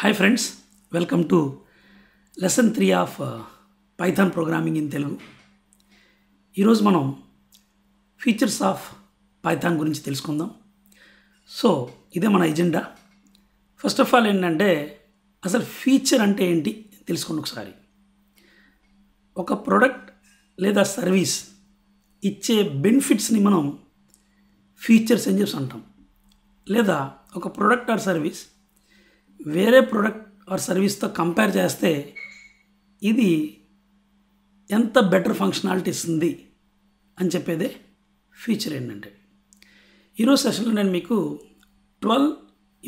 Hi friends, welcome to lesson 3 of Python programming in Telugu. ఈరోజు మనం features of Python గురించి తెలుసుకుందాం. So ఇదే మన ఎజెండా. ఫస్ట్ ఆఫ్ ఆల్ ఏంటంటే అసలు ఫీచర్ అంటే ఏంటి తెలుసుకోండి ఒకసారి. ఒక ప్రోడక్ట్ లేదా సర్వీస్ ఇచ్చే బెనిఫిట్స్ని మనం ఫీచర్స్ అని చెప్పి అంటాం. లేదా ఒక ప్రోడక్ట్ ఆర్ సర్వీస్ వేరే ప్రోడక్ట్ ఆర్ సర్వీస్తో కంపేర్ చేస్తే ఇది ఎంత బెటర్ ఫంక్షనాలిటీ ఇస్తుంది అని చెప్పేదే ఫీచర్ ఏంటంటే. ఈరోజు సెషన్లో నేను మీకు 12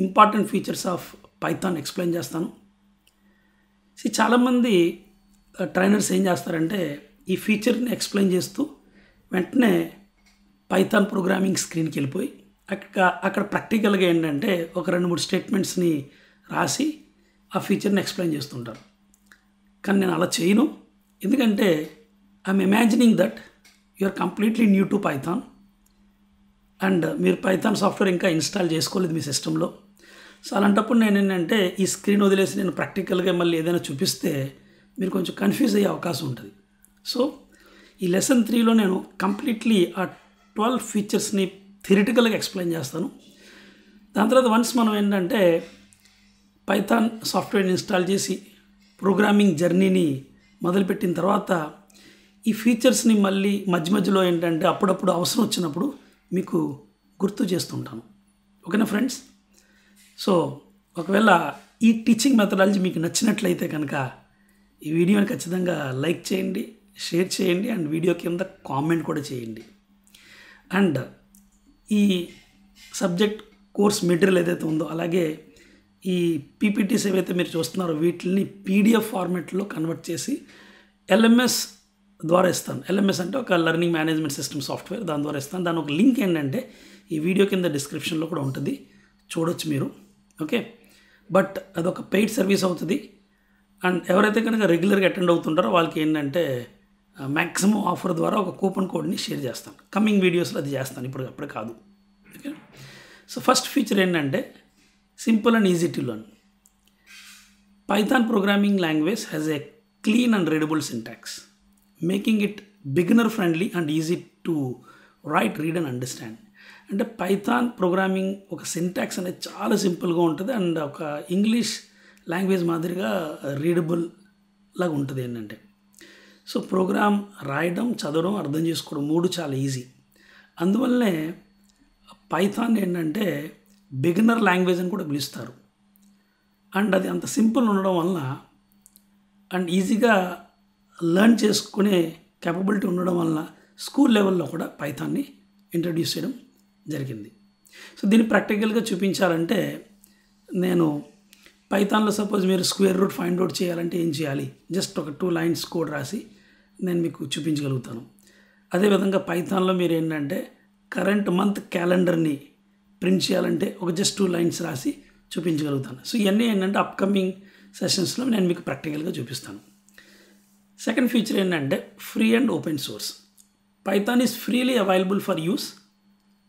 important features of Python explain చేస్తాను. చాలామంది ట్రైనర్స్ ఏం చేస్తారంటే ఈ ఫీచర్ని ఎక్స్ప్లెయిన్ చేస్తూ వెంటనే పైథాన్ ప్రోగ్రామింగ్ స్క్రీన్కి వెళ్ళిపోయి అక్కడ ప్రాక్టికల్గా ఏంటంటే ఒక 2-3 స్టేట్మెంట్స్ని రాసి ఆ ఫీచర్ని ఎక్స్ప్లెయిన్ చేస్తుంటారు. కానీ నేను అలా చేయను. ఎందుకంటే I'm imagining that you are completely new to Python and మీరు పైథాన్ సాఫ్ట్వేర్ ఇంకా ఇన్స్టాల్ చేసుకోలేదు మీ సిస్టంలో. సో అలాంటప్పుడు నేను ఏంటంటే ఈ స్క్రీన్ వదిలేసి నేను ప్రాక్టికల్గా మళ్ళీ ఏదైనా చూపిస్తే మీరు కొంచెం కన్ఫ్యూజ్ అయ్యే అవకాశం ఉంటుంది. సో ఈ లెసన్ 3లో నేను కంప్లీట్లీ ఆ 12 ఫీచర్స్ని థియరిటికల్గా ఎక్స్ప్లెయిన్ చేస్తాను. దాని తర్వాత వన్స్ మనం ఏంటంటే పైథాన్ సాఫ్ట్వేర్ని ఇన్స్టాల్ చేసి ప్రోగ్రామింగ్ జర్నీని మొదలుపెట్టిన తర్వాత ఈ ఫీచర్స్ని మళ్ళీ మధ్యలో ఏంటంటే అప్పుడప్పుడు అవసరం వచ్చినప్పుడు మీకు గుర్తు చేస్తుంటాను. ఓకేనా ఫ్రెండ్స్? సో ఒకవేళ ఈ టీచింగ్ మెథడాలజీ మీకు నచ్చినట్లయితే కనుక ఈ వీడియోని ఖచ్చితంగా లైక్ చేయండి, షేర్ చేయండి అండ్ వీడియో కింద కామెంట్ కూడా చేయండి. అండ్ ఈ సబ్జెక్ట్ కోర్స్ మెటీరియల్ ఏదైతే ఉందో అలాగే ఈ పీపీటీస్ ఏవైతే మీరు చూస్తున్నారో వీటిని పీడిఎఫ్ ఫార్మాట్లో కన్వర్ట్ చేసి ఎల్ఎంఎస్ ద్వారా ఇస్తాను. ఎల్ఎంఎస్ అంటే ఒక లెర్నింగ్ మేనేజ్మెంట్ సిస్టమ్ సాఫ్ట్వేర్, దాని ద్వారా ఇస్తాను. దాని ఒక లింక్ ఏంటంటే ఈ వీడియో కింద డిస్క్రిప్షన్లో కూడా ఉంటుంది, చూడొచ్చు మీరు. ఓకే, బట్ అదొక పెయిడ్ సర్వీస్ అవుతుంది. అండ్ ఎవరైతే కనుక రెగ్యులర్గా అటెండ్ అవుతుంటారో వాళ్ళకి ఏంటంటే మ్యాక్సిమం ఆఫర్ ద్వారా ఒక కూపన్ కోడ్ని షేర్ చేస్తాను. కమింగ్ వీడియోస్లో అది చేస్తాను, అప్పుడు కాదు. ఓకే, సో ఫస్ట్ ఫీచర్ ఏంటంటే simple and easy to learn. Python programming language has a clean and readable syntax, making it beginner friendly and easy to write, read and understand. అంటే Python programming ఒక syntax అనేది చాలా సింపుల్గా ఉంటుంది and ఒక English language మాదిరిగా readable లాగా ఉంటుంది. ఏంటంటే సో ప్రోగ్రామ్ రాయడం, చదవడం, అర్థం చేసుకోవడం 3 చాలా ఈజీ. అందువల్లనే పైథాన్ ఏంటంటే బిగినర్ లాంగ్వేజ్ అని కూడా పిలుస్తారు. అండ్ అది అంత సింపుల్ ఉండడం వలన అండ్ ఈజీగా లెర్న్ చేసుకునే క్యాపబిలిటీ ఉండడం వలన స్కూల్ లెవెల్లో కూడా పైథాన్ని ఇంట్రడ్యూస్ చేయడం జరిగింది. సో దీన్ని ప్రాక్టికల్గా చూపించాలంటే నేను పైథాన్లో సపోజ్ మీరు స్క్వేర్ రూట్ ఫైండ్ అవుట్ చేయాలంటే ఏం చేయాలి, జస్ట్ ఒక 2 లైన్స్ కోడ్ రాసి నేను మీకు చూపించగలుగుతాను. అదేవిధంగా పైథాన్లో మీరు ఏంటంటే కరెంట్ మంత్ క్యాలెండర్ని ప్రింట్ చేయాలంటే ఒక జస్ట్ 2 లైన్స్ రాసి చూపించగలుగుతాను. సో ఇవన్నీ ఏంటంటే అప్కమింగ్ సెషన్స్లో నేను మీకు ప్రాక్టికల్గా చూపిస్తాను. సెకండ్ ఫీచర్ ఏంటంటే free and open source. Python is freely available for use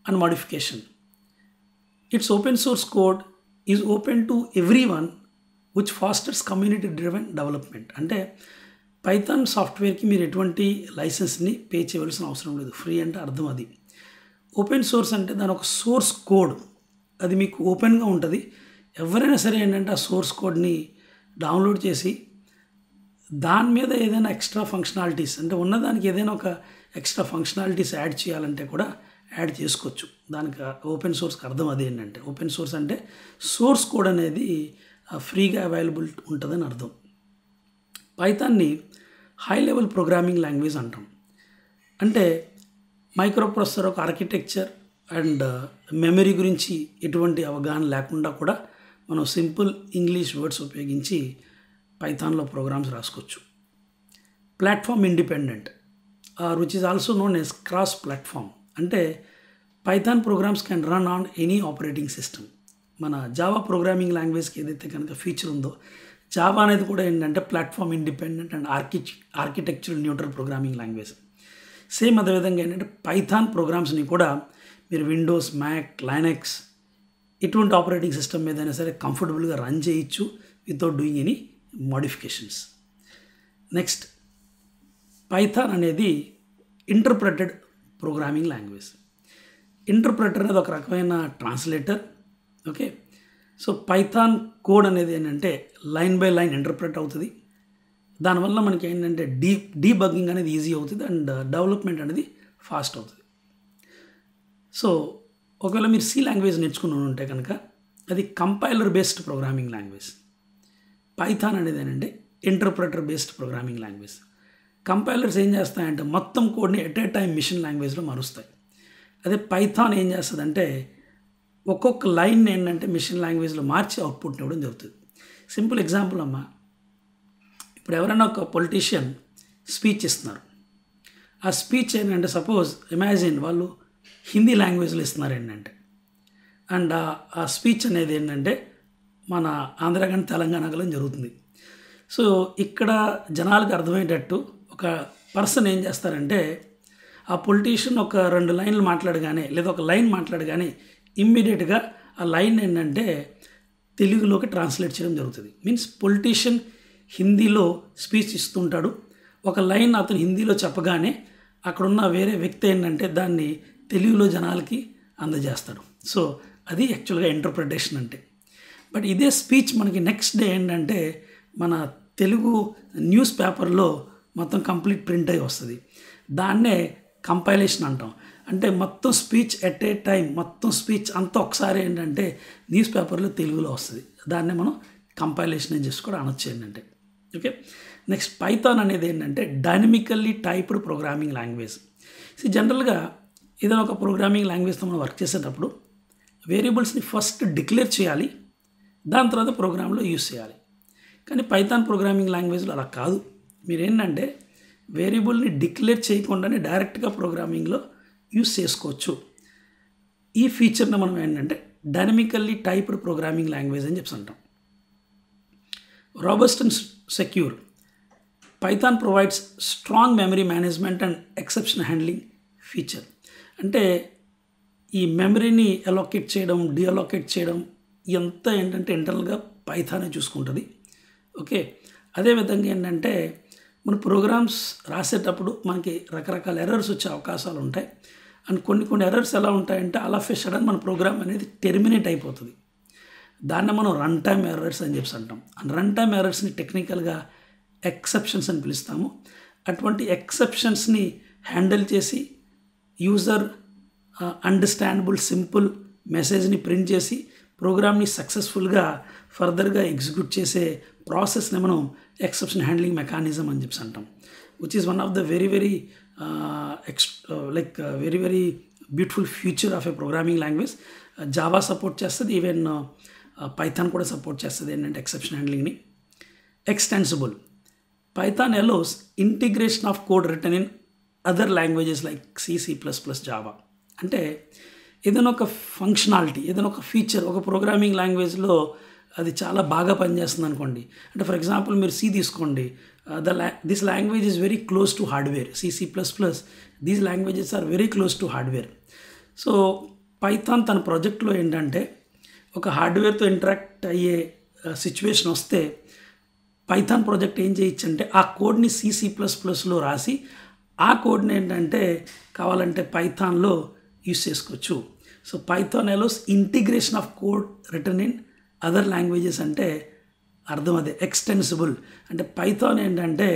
and modification. It's open source code is open to every one which pastors community driven development. అంటే Python సాఫ్ట్వేర్కి మీరు ఎటువంటి లైసెన్స్ని పే చేయవలసిన అవసరం లేదు. ఫ్రీ అంటే అర్థం అది. ఓపెన్ సోర్స్ అంటే దాని ఒక సోర్స్ కోడ్ అది మీకు ఓపెన్గా ఉంటుంది. ఎవరైనా సరే ఏంటంటే ఆ సోర్స్ కోడ్ని డౌన్లోడ్ చేసి దాని మీద ఏదైనా ఎక్స్ట్రా ఫంక్షనాలిటీస్ అంటే ఉన్నదానికి ఏదైనా ఒక ఎక్స్ట్రా ఫంక్షనాలిటీస్ యాడ్ చేయాలంటే కూడా యాడ్ చేసుకోవచ్చు. దానికి ఓపెన్ సోర్స్కి అర్థం అది ఏంటంటే ఓపెన్ సోర్స్ అంటే సోర్స్ కోడ్ అనేది ఫ్రీగా అవైలబుల్ ఉంటుందని అర్థం. పైథాన్ని హై లెవెల్ ప్రోగ్రామింగ్ లాంగ్వేజ్ అంటాం. అంటే మైక్రో ప్రాసెసర్ ఒక ఆర్కిటెక్చర్ అండ్ మెమరీ గురించి ఎటువంటి అవగాహన లేకుండా కూడా మనం సింపుల్ ఇంగ్లీష్ వర్డ్స్ ఉపయోగించి పైథాన్లో ప్రోగ్రామ్స్ రాసుకోవచ్చు. Platform independent which is also known as cross platform. అంటే Python programs can run on any operating system. మన జావా ప్రోగ్రామింగ్ లాంగ్వేజ్కి ఏదైతే కనుక ఫీచర్ ఉందో జావా అనేది కూడా ఏంటంటే platform independent and architectural neutral programming language. Same అదేవిధంగా ఏంటంటే పైథాన్ ప్రోగ్రామ్స్ని కూడా మీరు విండోస్, మ్యాక్, లైనక్స్ ఇటువంటి ఆపరేటింగ్ సిస్టమ్ మీదైనా సరే కంఫర్టబుల్గా రన్ చేయొచ్చు without doing any modifications. Next, Python అనేది ఇంటర్ప్రెటెడ్ ప్రోగ్రామింగ్ లాంగ్వేజ్. ఇంటర్ప్రెటర్ అనేది ఒక రకమైన translator. Okay, so Python code అనేది ఏంటంటే లైన్ బై లైన్ ఇంటర్ప్రెట్ అవుతుంది. దానివల్ల మనకి ఏంటంటే డీబగ్గింగ్ అనేది ఈజీ అవుతుంది అండ్ డెవలప్మెంట్ అనేది ఫాస్ట్ అవుతుంది. సో ఒకవేళ మీరు సి లాంగ్వేజ్ నేర్చుకుని ఉంటే కనుక అది compiler based programming language. Python అనేది ఏంటంటే interpreter based programming language. Compilers ఏం చేస్తాయంటే మొత్తం కోడ్ని ఎట్ ఏ టైం మిషన్ లాంగ్వేజ్లో మారుస్తాయి. అదే పైథాన్ ఏం చేస్తుందంటే ఒక్కొక్క లైన్ ఏంటంటే మిషన్ లాంగ్వేజ్లో మార్చి అవుట్పుట్ని ఇవ్వడం జరుగుతుంది. సింపుల్ ఎగ్జాంపుల్ అమ్మా, ఇప్పుడు ఎవరైనా ఒక పొలిటీషియన్ స్పీచ్ ఇస్తున్నారు. ఆ స్పీచ్ ఏంటంటే సపోజ్ ఇమాజిన్ వాళ్ళు హిందీ లాంగ్వేజ్లో ఇస్తున్నారు ఏంటంటే, అండ్ ఆ స్పీచ్ అనేది ఏంటంటే మన ఆంధ్ర కానీ తెలంగాణ కానీ జరుగుతుంది. సో ఇక్కడ జనాలకు అర్థమయ్యేటట్టు ఒక పర్సన్ ఏం చేస్తారంటే ఆ పొలిటీషియన్ ఒక 2 లైన్లు మాట్లాడగానే లేదా ఒక లైన్ మాట్లాడగానే ఇమ్మీడియట్గా ఆ లైన్ ఏంటంటే తెలుగులోకి ట్రాన్స్లేట్ చేయడం జరుగుతుంది. మీన్స్ పొలిటీషియన్ హిందీలో స్పీచ్ ఇస్తుంటాడు, ఒక లైన్ అతను హిందీలో చెప్పగానే అక్కడున్న వేరే వ్యక్తి ఏంటంటే దాన్ని తెలుగులో జనాలకి అందజేస్తాడు. సో అది యాక్చువల్గా ఇంటర్ప్రిటేషన్ అంటే. బట్ ఇదే స్పీచ్ మనకి నెక్స్ట్ డే ఏంటంటే మన తెలుగు న్యూస్ పేపర్లో మొత్తం కంప్లీట్ ప్రింట్ అయి వస్తుంది. దాన్నే కంపైలేషన్ అంటాం. అంటే మొత్తం స్పీచ్ ఎట్ ఏ టైం మొత్తం స్పీచ్ అంతా ఒకసారి ఏంటంటే న్యూస్ పేపర్లో తెలుగులో వస్తుంది. దాన్నే మనం కంపైలేషన్ అని చేసి కూడా అనొచ్చు ఏంటంటే. ఓకే, నెక్స్ట్ పైథాన్ అనేది ఏంటంటే డైనమికల్లీ టైప్డ్ ప్రోగ్రామింగ్ లాంగ్వేజ్. జనరల్గా ఏదైనా ఒక ప్రోగ్రామింగ్ లాంగ్వేజ్తో మనం వర్క్ చేసేటప్పుడు వేరియబుల్స్ని ఫస్ట్ డిక్లేర్ చేయాలి, దాని తర్వాత ప్రోగ్రాంలో యూస్ చేయాలి. కానీ పైథాన్ ప్రోగ్రామింగ్ లాంగ్వేజ్లో అలా కాదు. మీరేంటంటే వేరియబుల్ని డిక్లేర్ చేయకుండానే డైరెక్ట్గా ప్రోగ్రామింగ్లో యూస్ చేసుకోవచ్చు. ఈ ఫీచర్ని మనం ఏంటంటే డైనమికల్లీ టైప్డ్ ప్రోగ్రామింగ్ లాంగ్వేజ్ అని చెప్పి అంటాం. Robust and secure. Python provides strong memory management and exception handling feature. అంటే ఈ మెమరీని అలోకేట్ చేయడం, డిఅలోకేట్ చేయడం ఇదంతా ఏంటంటే ఇంటర్నల్గా పైథానే చూసుకుంటుంది. ఓకే, అదేవిధంగా ఏంటంటే మన ప్రోగ్రామ్స్ రాసేటప్పుడు మనకి రకరకాల ఎర్రర్స్ వచ్చే అవకాశాలు ఉంటాయి. అండ్ కొన్ని ఎర్రర్స్ ఎలా ఉంటాయంటే ఆల్ ఆఫ్ ఏ సడన్ మన ప్రోగ్రామ్ అనేది టెర్మినేట్ అయిపోతుంది. దాన్ని మనం రన్ టైమ్ ఎర్రర్స్ అని చెప్పి అంటాం. అండ్ రన్ టైమ్ ఎర్రర్స్ని టెక్నికల్గా ఎక్సెప్షన్స్ అని పిలుస్తాము. అటువంటి ఎక్సెప్షన్స్ని హ్యాండిల్ చేసి యూజర్ అండర్స్టాండబుల్ సింపుల్ మెసేజ్ని ప్రింట్ చేసి ప్రోగ్రామ్ని సక్సెస్ఫుల్గా ఫర్దర్గా ఎగ్జిక్యూట్ చేసే ప్రాసెస్ని మనం ఎక్సెప్షన్ హ్యాండ్లింగ్ మెకానిజం అని చెప్పి అంటాం. Which is one of the very very very beautiful feature of a programming language. Java support చేస్తుంది, ఈవెన్ పైథాన్ కూడా సపోర్ట్ చేస్తుంది ఏంటంటే ఎక్సెప్షన్ హ్యాండ్లింగ్ని. Extensible. Python allows integration of code written in other languages like C++, Java. అంటే ఏదైనా ఒక functionality, ఏదైనా ఒక ఫీచర్ ఒక ప్రోగ్రామింగ్ లాంగ్వేజ్లో అది చాలా బాగా పనిచేస్తుంది అనుకోండి. అంటే ఫర్ ఎగ్జాంపుల్ మీరు సి తీసుకోండి, this language is very close to hardware. C++, these languages are very close to hardware. So Python తన ప్రాజెక్ట్లో ఏంటంటే ఒక హార్డ్వేర్తో ఇంటరాక్ట్ అయ్యే సిచ్యువేషన్ వస్తే పైథాన్ ప్రాజెక్ట్ ఏం చేయొచ్చు అంటే ఆ కోడ్ని C++లో రాసి ఆ కోడ్ని ఏంటంటే కావాలంటే పైథాన్లో యూస్ చేసుకోవచ్చు. So Python allows integration of code written in other languages అంటే అర్థం అదే. ఎక్స్టెన్సిబుల్ అంటే పైథాన్ ఏంటంటే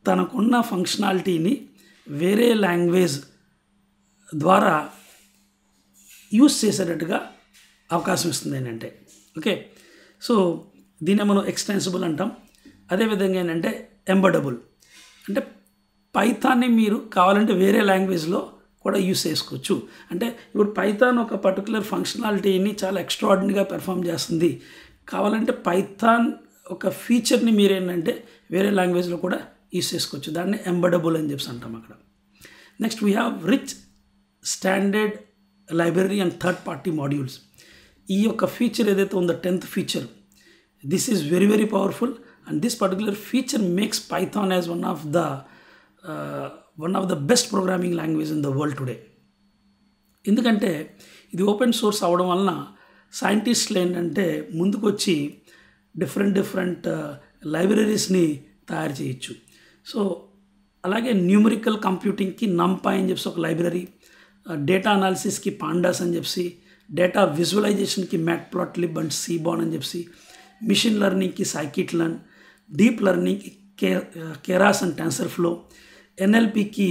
తనకున్న ఫంక్షనాలిటీని వేరే లాంగ్వేజ్ ద్వారా యూస్ చేసేటట్టుగా అవకాశం ఇస్తుంది ఏంటంటే. ఓకే, సో దీన్ని మనం ఎక్స్టెన్సిబుల్ అంటాం. అదేవిధంగా ఏంటంటే ఎంబడబుల్ అంటే పైథాన్ని మీరు కావాలంటే వేరే లాంగ్వేజ్లో కూడా యూస్ చేసుకోవచ్చు. అంటే ఇప్పుడు పైథాన్ ఒక పర్టికులర్ ఫంక్షనాలిటీని చాలా ఎక్స్ట్రాడినరీగా పెర్ఫామ్ చేస్తుంది, కావాలంటే పైథాన్ ఒక ఫీచర్ని మీరు ఏంటంటే వేరే లాంగ్వేజ్లో కూడా యూస్ చేసుకోవచ్చు. దాన్ని ఎంబడబుల్ అని చెప్పి అంటాం అక్కడ. Next we have rich standard library and third party modules. ఈ యొక్క ఫీచర్ ఏదైతే ఉందో 10th feature, this is very very powerful and this particular feature makes Python as one of the best programming language in the world today. ఎందుకంటే ఇది open source అవ్వడం వలన సైంటిస్టులు ఏంటంటే ముందుకొచ్చి డిఫరెంట్ లైబ్రరీస్ని తయారు చేయొచ్చు. సో అలాగే న్యూమరికల్ కంప్యూటింగ్కి నంపై అని చెప్పి ఒక లైబ్రరీ, డేటా అనాలిసిస్కి పాండాస్ అని చెప్పి, డేటా విజువలైజేషన్కి మ్యాట్ప్లాట్లిబ్ అండ్ సీబాన్ అని చెప్పి, మిషన్ లెర్నింగ్కి సైకిట్ లర్న్, డీప్ లెర్నింగ్కి కేరాస్ అండ్ టెన్సర్ఫ్లో, ఎన్ఎల్పికి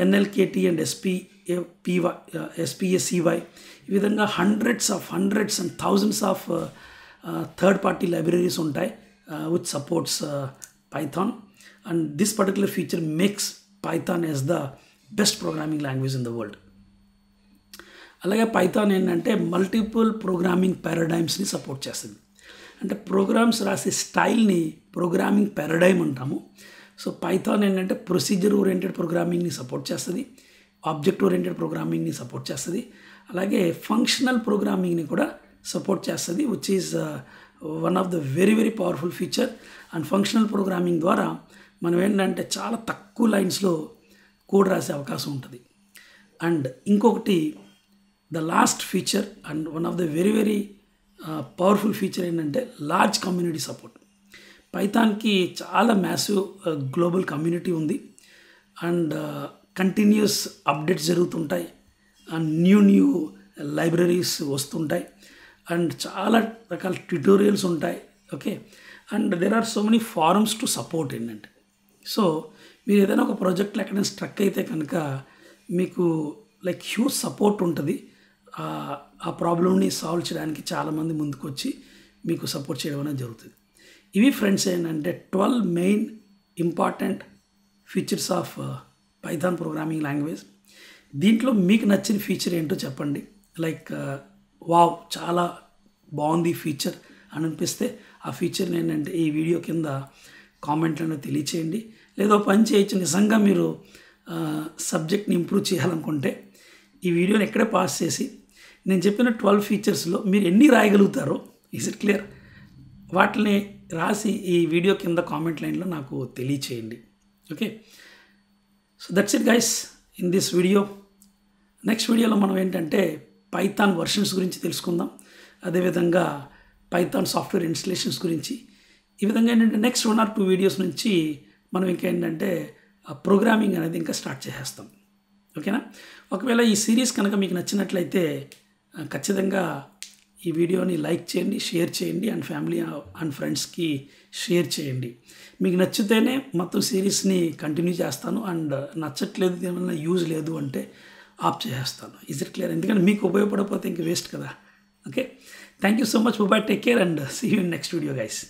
ఎన్ఎల్కేటీ అండ్ ఎస్పిఎస్సివై. ఈ విధంగా hundreds and thousands of third party libraries ఉంటాయి which supports Python. And this particular feature makes Python as the best programming language in the world. అలాగే Python ఏంటంటే multiple ప్రోగ్రామింగ్ పారాడైమ్స్ని support చేస్తుంది. అంటే ప్రోగ్రామ్స్ రాసే స్టైల్ని ప్రోగ్రామింగ్ పారాడైమ్ అంటాము. సో పైథాన్ ఏంటంటే ప్రొసీజర్ ఓరియంటెడ్ ప్రోగ్రామింగ్ని సపోర్ట్ చేస్తుంది, ఆబ్జెక్ట్ ఓరియంటెడ్ ప్రోగ్రామింగ్ని సపోర్ట్ చేస్తుంది, అలాగే ఫంక్షనల్ ప్రోగ్రామింగ్ని కూడా సపోర్ట్ చేస్తుంది, which is one of the very powerful feature. And functional programming ద్వారా మనం ఏంటంటే చాలా తక్కువ లైన్స్లో కోడ్ రాసే అవకాశం ఉంటుంది. అండ్ ఇంకొకటి the last feature and one of the very powerful feature ఏంటంటే లార్జ్ కమ్యూనిటీ సపోర్ట్. పైథాన్కి చాలా మ్యాసివ్ గ్లోబల్ కమ్యూనిటీ ఉంది. అండ్ కంటిన్యూస్ అప్డేట్స్ జరుగుతుంటాయి, అండ్ న్యూ లైబ్రరీస్ వస్తుంటాయి, అండ్ చాలా రకాల ట్యుటోరియల్స్ ఉంటాయి. Okay, and there are so many forums to support ఏంటంటే. సో మీరు ఏదైనా ఒక ప్రాజెక్ట్లో ఎక్కడైనా స్ట్రక్ అయితే కనుక మీకు లైక్ హ్యూజ్ సపోర్ట్ ఉంటుంది. ఆ ప్రాబ్లమ్ని సాల్వ్ చేయడానికి చాలామంది ముందుకు వచ్చి మీకు సపోర్ట్ చేయడం అనేది జరుగుతుంది. ఇవి ఫ్రెండ్స్ ఏంటంటే 12 main important features of Python programming language. దీంట్లో మీకు నచ్చిన ఫీచర్ ఏంటో చెప్పండి. లైక్ వావ్ చాలా బాగుంది ఫీచర్ అని అనిపిస్తే ఆ ఫీచర్ని ఏంటంటే ఈ వీడియో కింద కామెంట్లను తెలియచేయండి. లేదా పని చేయొచ్చు, నిజంగా మీరు సబ్జెక్ట్ని ఇంప్రూవ్ చేయాలనుకుంటే ఈ వీడియోని ఎక్కడే పాస్ చేసి నేను చెప్పిన 12 ఫీచర్స్లో మీరు ఎన్ని రాయగలుగుతారో, ఈజ్ ఇట్ క్లియర్, వాటిని రాసి ఈ వీడియో కింద కామెంట్ లైన్లో నాకు తెలియచేయండి. Okay, so that's it guys in this video. Next వీడియోలో మనం ఏంటంటే పైథాన్ వర్షన్స్ గురించి తెలుసుకుందాం, అదేవిధంగా పైథాన్ సాఫ్ట్వేర్ ఇన్స్టలేషన్స్ గురించి. ఈ విధంగా ఏంటంటే నెక్స్ట్ 1 or 2 వీడియోస్ నుంచి మనం ఇంకా ఏంటంటే ప్రోగ్రామింగ్ అనేది ఇంకా స్టార్ట్ చేసేస్తాం. ఓకేనా? ఒకవేళ ఈ సిరీస్ కనుక మీకు నచ్చినట్లయితే ఖచ్చితంగా ఈ వీడియోని లైక్ చేయండి, షేర్ చేయండి, అండ్ ఫ్యామిలీ అండ్ ఫ్రెండ్స్కి షేర్ చేయండి. మీకు నచ్చితేనే మొత్తం సిరీస్ని కంటిన్యూ చేస్తాను, అండ్ నచ్చట్లేదు, ఏమైనా యూజ్ లేదు అంటే ఆఫ్ చేసేస్తాను. Is it clear? ఎందుకంటే మీకు ఉపయోగపడకపోతే ఇంక వేస్ట్ కదా. Okay, thank you so much. Bye, take care and see you in next video guys.